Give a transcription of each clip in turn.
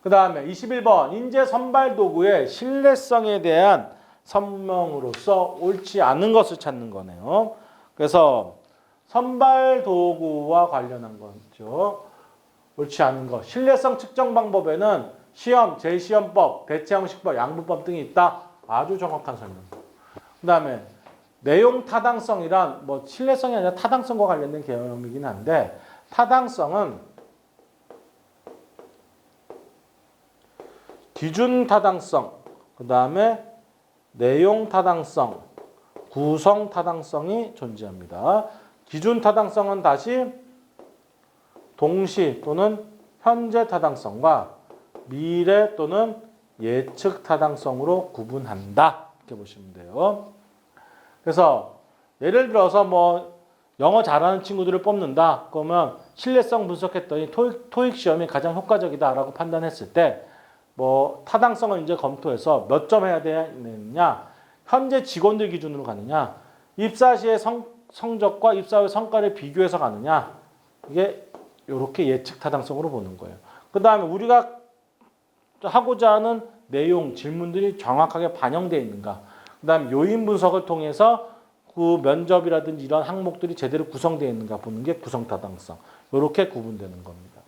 그 다음에 21번 인재 선발 도구의 신뢰성에 대한 설명으로서 옳지 않은 것을 찾는 거네요. 그래서 선발 도구와 관련한 거죠. 옳지 않은 것. 신뢰성 측정 방법에는 시험, 제시험법, 대체형식법, 양분법 등이 있다. 아주 정확한 설명. 그 다음에 내용 타당성이란 뭐 신뢰성이 아니라 타당성과 관련된 개념이긴 한데 타당성은 기준 타당성, 그 다음에 내용 타당성, 구성 타당성이 존재합니다. 기준 타당성은 다시 동시 또는 현재 타당성과 미래 또는 예측 타당성으로 구분한다. 이렇게 보시면 돼요. 그래서 예를 들어서 뭐 영어 잘하는 친구들을 뽑는다. 그러면 신뢰성 분석했더니 토익 시험이 가장 효과적이다라고 판단했을 때 뭐 타당성을 이제 검토해서 몇 점 해야 되느냐, 현재 직원들 기준으로 가느냐, 입사 시의 성적과 입사 후 성과를 비교해서 가느냐, 이게 이렇게 예측 타당성으로 보는 거예요. 그 다음에 우리가 하고자 하는 내용, 질문들이 정확하게 반영되어 있는가, 그 다음에 요인 분석을 통해서 그 면접이라든지 이런 항목들이 제대로 구성되어 있는가 보는 게 구성 타당성. 이렇게 구분되는 겁니다.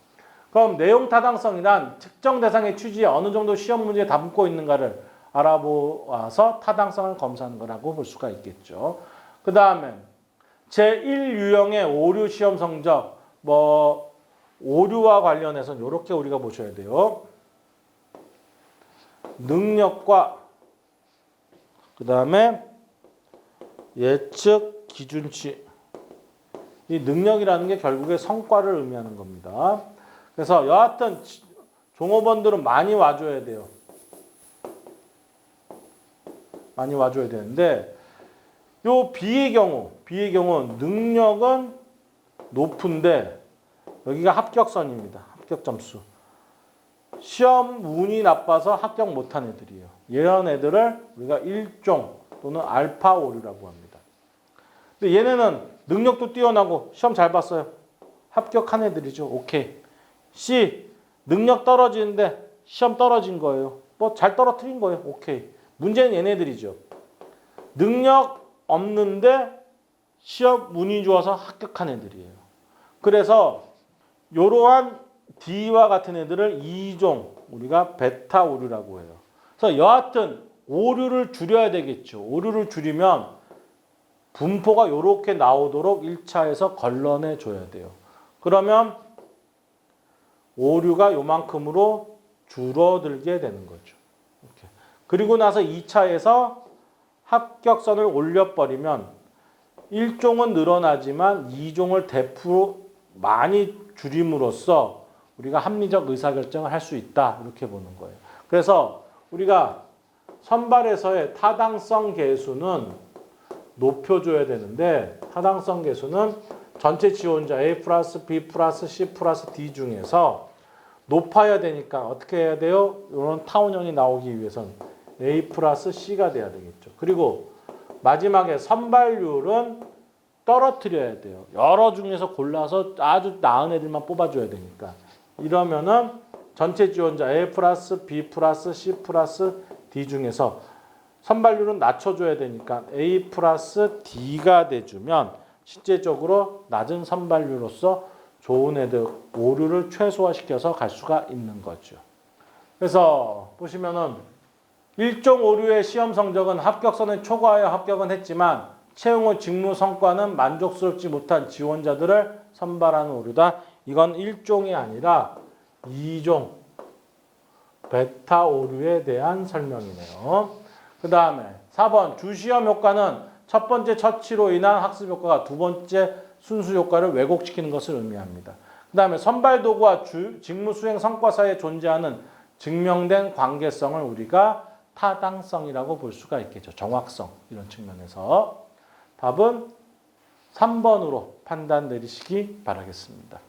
그럼 내용 타당성이란 특정 대상의 취지에 어느 정도 시험 문제에 담고 있는가를 알아보아서 타당성을 검사하는 거라고 볼 수가 있겠죠. 그 다음에 제1유형의 오류 시험 성적, 뭐 오류와 관련해서는 이렇게 우리가 보셔야 돼요. 능력과 그 다음에 예측 기준치. 이 능력이라는 게 결국에 성과를 의미하는 겁니다. 그래서 여하튼 종업원들은 많이 와줘야 돼요. 많이 와줘야 되는데 요 B의 경우 능력은 높은데 여기가 합격선입니다. 합격 점수. 시험 운이 나빠서 합격 못한 애들이에요. 이런 애들을 우리가 1종 또는 알파 오류라고 합니다. 근데 얘네는 능력도 뛰어나고 시험 잘 봤어요. 합격한 애들이죠. 오케이. C. 능력 떨어지는데 시험 떨어진 거예요. 뭐 잘 떨어뜨린 거예요. 오케이. 문제는 얘네들이죠. 능력 없는데 시험 운이 좋아서 합격한 애들이에요. 그래서 이러한 D와 같은 애들을 2종 우리가 베타 오류라고 해요. 그래서 여하튼 오류를 줄여야 되겠죠. 오류를 줄이면 분포가 이렇게 나오도록 1차에서 걸러내 줘야 돼요. 그러면 오류가 요만큼으로 줄어들게 되는 거죠. 이렇게. 그리고 나서 2차에서 합격선을 올려버리면 1종은 늘어나지만 2종을 대폭 많이 줄임으로써 우리가 합리적 의사결정을 할 수 있다. 이렇게 보는 거예요. 그래서 우리가 선발에서의 타당성 계수는 높여줘야 되는데 타당성 계수는 전체 지원자 A 플러스 B 플러스 C 플러스 D 중에서 높아야 되니까 어떻게 해야 돼요? 이런 타원형이 나오기 위해서는 A 플러스 C가 돼야 되겠죠. 그리고 마지막에 선발률은 떨어뜨려야 돼요. 여러 중에서 골라서 아주 나은 애들만 뽑아줘야 되니까. 이러면은 전체 지원자 A 플러스 B 플러스 C 플러스 D 중에서 선발률은 낮춰줘야 되니까 A 플러스 D가 돼주면 실제적으로 낮은 선발률로서 좋은 애들 오류를 최소화시켜서 갈 수가 있는 거죠. 그래서 보시면은 1종 오류의 시험 성적은 합격선을 초과하여 합격은 했지만 채용 후 직무 성과는 만족스럽지 못한 지원자들을 선발하는 오류다. 이건 1종이 아니라 2종 베타 오류에 대한 설명이네요. 그 다음에 4번 주시험 효과는 첫 번째 처치로 인한 학습 효과가 두 번째 순수 효과를 왜곡시키는 것을 의미합니다. 그 다음에 선발 도구와 직무 수행 성과 사이에 존재하는 증명된 관계성을 우리가 타당성이라고 볼 수가 있겠죠. 정확성 이런 측면에서 답은 3번으로 판단 내리시기 바라겠습니다.